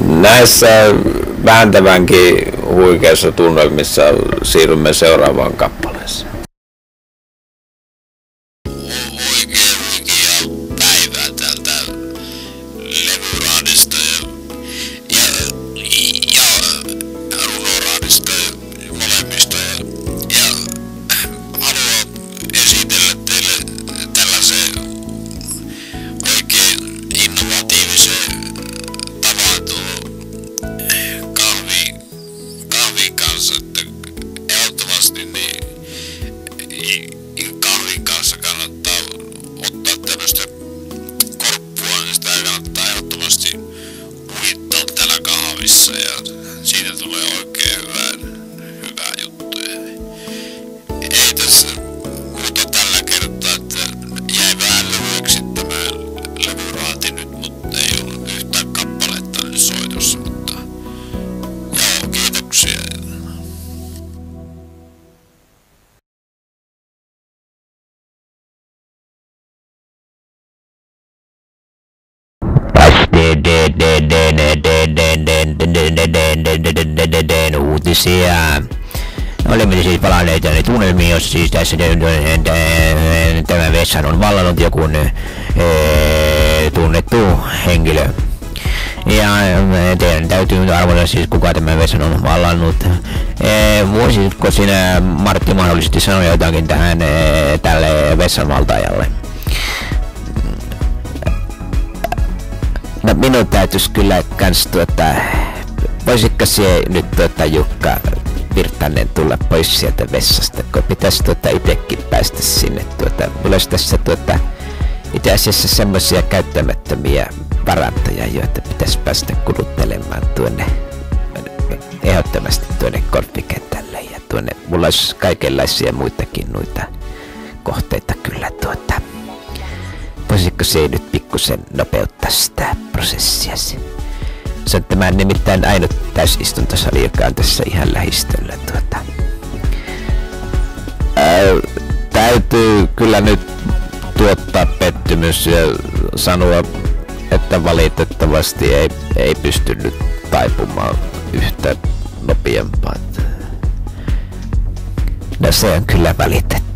Näissä vääntävänkin huikeissa tunnelmissa siirrymme seuraavaan kappaleeseen. Päivää tältä levyraadista ja runoraadista molemmista ja haluan esitellä teille tällaisen oikein innovatiivisen tavan kahvin kanssa, että ehdottomasti niin kahvin kanssa kannattaa ottaa tämmöstä korppua, niin sitä kannattaa ehdottomasti uittaa täällä kahvissa ja siitä tulee oikein hyvää juttuja. Ei tässä muuta tällä kertaa, että jäi vähän lyhyeksi tämä levyraati nyt, mutta ei ollut yhtään kappaletta nyt soitossa, mutta joo, kiitoksia. Uutisia. Olemme siis palanneet tunnelmiin, jos siis tässä tämä vessan on vallannut joku tunnettu henkilö. Ja teidän täytyy arvoida siis kuka tämän vessan on vallannut. Voisitko sinä, Martti, mahdollisesti sanoa jotakin tälle vessanvaltajalle? No minun täytyisi kyllä kans voisitko se nyt Jukka Virtanen tulla pois sieltä vessasta, kun pitäisi itekin päästä sinne mulla olisi tässä itse asiassa semmoisia käyttämättömiä varantoja, joita pitäisi päästä kuluttelemaan ehdottomasti tuonne golfikentälle ja mulla olisi kaikenlaisia muitakin noita kohteita kyllä voisitko se nyt pikkusen nopeuttaa sitä prosessia? Se on tämä nimittäin ainut täysistuntosali, joka on tässä ihan lähistöllä. Täytyy kyllä nyt tuottaa pettymys ja sanoa, että valitettavasti ei pystynyt taipumaan yhtä nopeampaa. No se on kyllä valitettavaa.